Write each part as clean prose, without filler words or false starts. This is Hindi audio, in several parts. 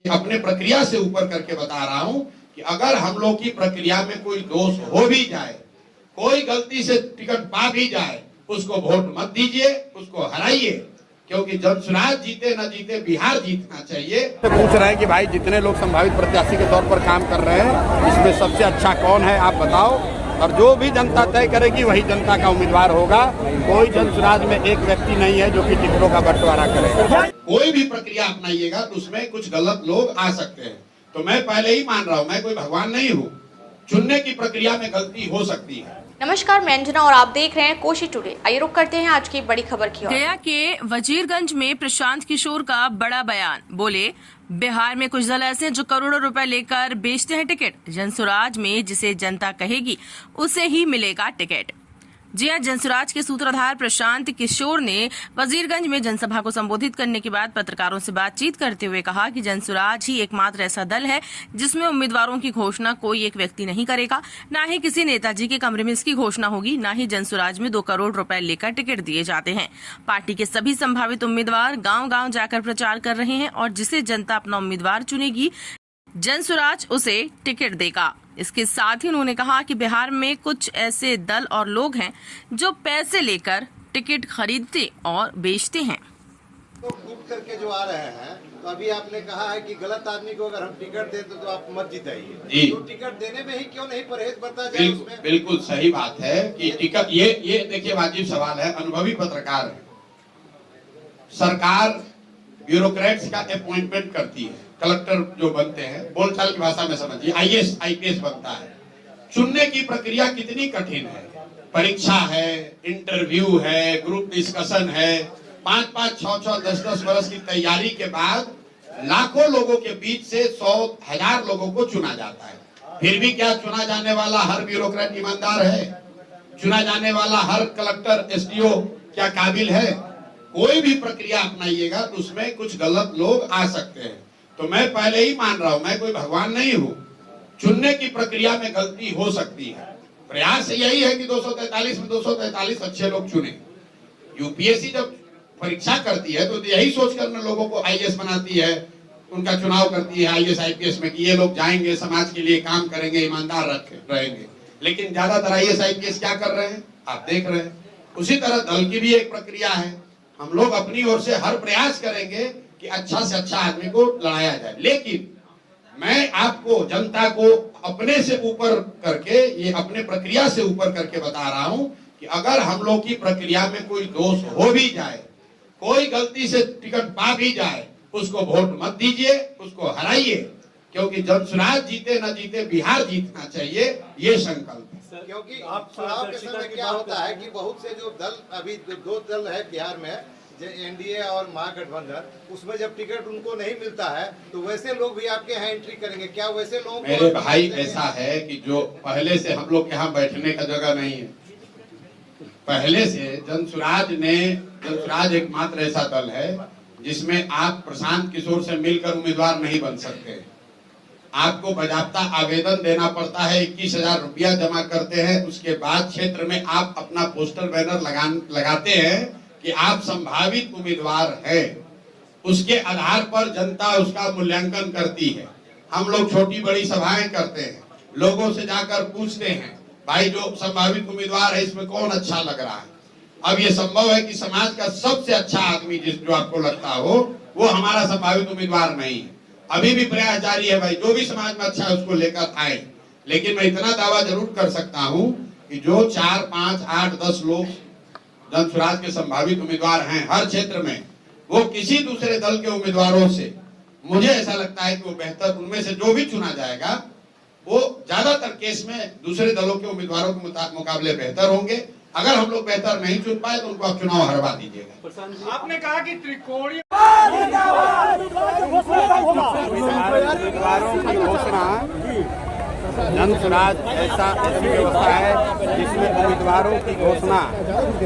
अपने प्रक्रिया से ऊपर करके बता रहा हूं कि अगर हम लोग की प्रक्रिया में कोई दोष हो भी जाए, कोई गलती से टिकट पा भी जाए, उसको वोट मत दीजिए, उसको हराइए, क्योंकि जनसुराज जीते न जीते बिहार जीतना चाहिए। पूछ रहे हैं कि भाई जितने लोग संभावित प्रत्याशी के तौर पर काम कर रहे हैं, इसमें सबसे अच्छा कौन है आप बताओ, और जो भी जनता तय करेगी वही जनता का उम्मीदवार होगा। कोई जनसुराज में एक व्यक्ति नहीं है जो कि टिकटों का बंटवारा करे। कोई भी प्रक्रिया अपनाइएगा तो उसमें कुछ गलत लोग आ सकते हैं, तो मैं पहले ही मान रहा हूं, मैं कोई भगवान नहीं हूं, चुनने की प्रक्रिया में गलती हो सकती है। नमस्कार, मैं अंजना और आप देख रहे हैं कोशी टुडे। आइए रुक करते हैं आज की बड़ी खबर की ओर। गया के वजीरगंज में प्रशांत किशोर का बड़ा बयान। बोले, बिहार में कुछ दल ऐसे हैं जो करोड़ों रुपए लेकर बेचते हैं टिकट। जनसुराज में जिसे जनता कहेगी उसे ही मिलेगा टिकट। जी हां, जनसुराज के सूत्रधार प्रशांत किशोर ने वजीरगंज में जनसभा को संबोधित करने के बाद पत्रकारों से बातचीत करते हुए कहा कि जनसुराज ही एकमात्र ऐसा दल है जिसमें उम्मीदवारों की घोषणा कोई एक व्यक्ति नहीं करेगा, न ही किसी नेताजी के कमरे में इसकी घोषणा होगी, न ही जनसुराज में 2 करोड़ रुपए लेकर टिकट दिए जाते हैं। पार्टी के सभी संभावित उम्मीदवार गाँव-गाँव जाकर प्रचार कर रहे हैं और जिसे जनता अपना उम्मीदवार चुनेगी, जनसुराज उसे टिकट देगा। इसके साथ ही उन्होंने कहा कि बिहार में कुछ ऐसे दल और लोग हैं जो पैसे लेकर टिकट खरीदते और बेचते हैं। तो गुप्त करके जो आ रहे हैं, तो अभी आपने कहा है कि गलत आदमी को अगर हम टिकट दें तो आप मत जिताइए, तो टिकट देने में ही क्यों नहीं परहेज बरता जाए? उसमें बिल्कुल सही बात है कि टिकट ये देखिए वाजिब सवाल है। अनुभवी पत्रकार है, सरकार ब्यूरोक्रेट्स का अपॉइंटमेंट करती है, कलेक्टर जो बनते हैं, बोलचाल की भाषा में समझिए IAS IPS बनता है। चुनने की प्रक्रिया कितनी कठिन है, परीक्षा है, इंटरव्यू है, ग्रुप डिस्कशन है, 5-5, 6-6, 10-10 वर्ष की तैयारी के बाद लाखों लोगों के बीच से 100,000 लोगों को चुना जाता है। फिर भी क्या चुना जाने वाला हर ब्यूरोक्रेट ईमानदार है? चुना जाने वाला हर कलेक्टर SDO क्या काबिल है? कोई भी प्रक्रिया अपनाइएगा तो उसमें कुछ गलत लोग आ सकते हैं, तो मैं पहले ही मान रहा हूं, मैं कोई भगवान नहीं हूं, चुनने की प्रक्रिया में गलती हो सकती है। प्रयास यही है कि 243 में 243 अच्छे लोग चुने। यूपीएससी जब परीक्षा करती है तो यही सोचकर न लोगों को IAS बनाती है, उनका चुनाव करती है IAS IPS में कि ये लोग जाएंगे, समाज के लिए काम करेंगे, ईमानदार रहेंगे। लेकिन ज्यादातर IAS IPS क्या कर रहे हैं आप देख रहे हैं। उसी तरह दल की भी एक प्रक्रिया है, हम लोग अपनी ओर से हर प्रयास करेंगे कि अच्छा से अच्छा आदमी को लड़ाया जाए, लेकिन मैं आपको, जनता को अपने से ऊपर करके, ये अपने प्रक्रिया से ऊपर करके बता रहा हूं कि अगर हम लोग की प्रक्रिया में कोई दोष हो भी जाए, कोई गलती से टिकट पा भी जाए, उसको वोट मत दीजिए, उसको हराइए, क्योंकि जनसुराज जीते न जीते बिहार जीतना चाहिए, ये संकल्प है। क्योंकि चुनाव के समय क्या होता है कि बहुत से जो दल, अभी 2 दल है बिहार में, NDA और महागठबंधन, उसमें जब टिकट उनको नहीं मिलता है तो वैसे लोग भी आपके यहाँ एंट्री करेंगे। क्या वैसे लोग? मेरे भाई ऐसा है कि जो पहले से हम लोग यहाँ बैठने का जगह नहीं है, पहले से जनसुराज एकमात्र ऐसा दल है जिसमें आप प्रशांत किशोर से मिलकर उम्मीदवार नहीं बन सकते। आपको बाकायदा आवेदन देना पड़ता है, 21,000 रुपया जमा करते हैं, उसके बाद क्षेत्र में आप अपना पोस्टर बैनर लगाते हैं कि आप संभावित उम्मीदवार हैं। उसके आधार पर जनता उसका मूल्यांकन करती है। हम लोग छोटी बड़ी सभाएं करते हैं, लोगों से जाकर पूछते हैं, भाई जो संभावित उम्मीदवार है इसमें कौन अच्छा लग रहा है। अब ये संभव है कि समाज का सबसे अच्छा आदमी जो आपको लगता हो वो हमारा संभावित उम्मीदवार नहीं है। अभी भी प्रयास जारी है भाई, जो भी समाज में अच्छा है उसको लेकर आए, लेकिन मैं इतना दावा जरूर कर सकता हूं कि जो 4, 5, 8, 10 लोग जनसुराज के संभावित उम्मीदवार हैं हर क्षेत्र में, वो किसी दूसरे दल के उम्मीदवारों से, मुझे ऐसा लगता है कि वो बेहतर, उनमें से जो भी चुना जाएगा वो ज्यादातर केस में दूसरे दलों के उम्मीदवारों के मुकाबले बेहतर होंगे। अगर हम लोग बेहतर नहीं चुन पाए तो उनको आप चुनाव हरवा दीजिएगा। आपने कहा कि त्रिकोणीय जनसुराज ऐसी व्यवस्था है जिसमें उम्मीदवारों की घोषणा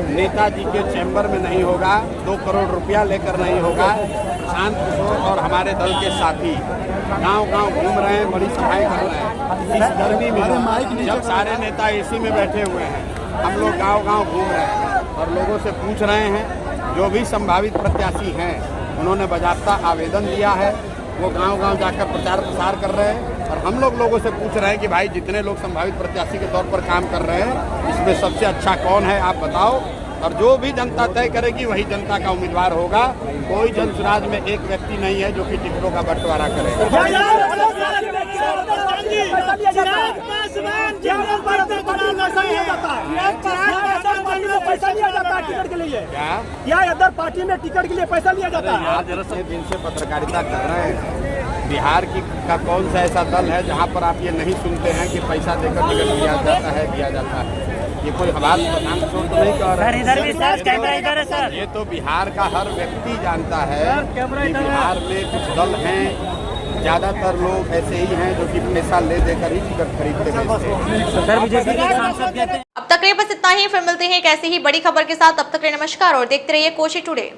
नेताजी के चैम्बर में नहीं होगा, 2 करोड़ रुपया लेकर नहीं होगा। प्रशांत किशोर और हमारे दल के साथी गांव-गांव घूम रहे हैं, बड़ी सभाएं कर रहे हैं। इस गर्मी में जब सारे नेता AC में बैठे हुए हैं, हम लोग गांव-गांव घूम रहे हैं और लोगों से पूछ रहे हैं, जो भी संभावित प्रत्याशी हैं उन्होंने बाकायदा आवेदन दिया है, वो गांव-गांव जाकर प्रचार प्रसार कर रहे हैं और हम लोगों से पूछ रहे हैं कि भाई जितने लोग संभावित प्रत्याशी के तौर पर काम कर रहे हैं इसमें सबसे अच्छा कौन है आप बताओ, और जो भी जनता तय करेगी वही जनता का उम्मीदवार होगा। कोई जनसुराज में एक व्यक्ति नहीं है जो कि टिकटों का बंटवारा करे। क्या अदर पार्टी में टिकट के लिए पैसा लिया जाता है? यार जरा दिन से पत्रकारिता कर रहे हैं, बिहार का कौन सा ऐसा दल है जहां पर आप ये नहीं सुनते हैं कि पैसा देकर टिकट दिया जाता है? ये कोई हवाल प्रधान तो नहीं कह रहा है। इधर भी सर, कैमरा इधर है सर। ये तो बिहार का हर व्यक्ति जानता है कि बिहार में कुछ दल हैं, ज्यादातर लोग ऐसे ही हैं जो कि पैसा ले देकर ही टिकट खरीदते हैं। अब तक के लिए बस इतना ही, फिर मिलते हैं एक ऐसी ही बड़ी खबर के साथ। तब तक के लिए नमस्कार और देखते रहिए कोशी टुडे।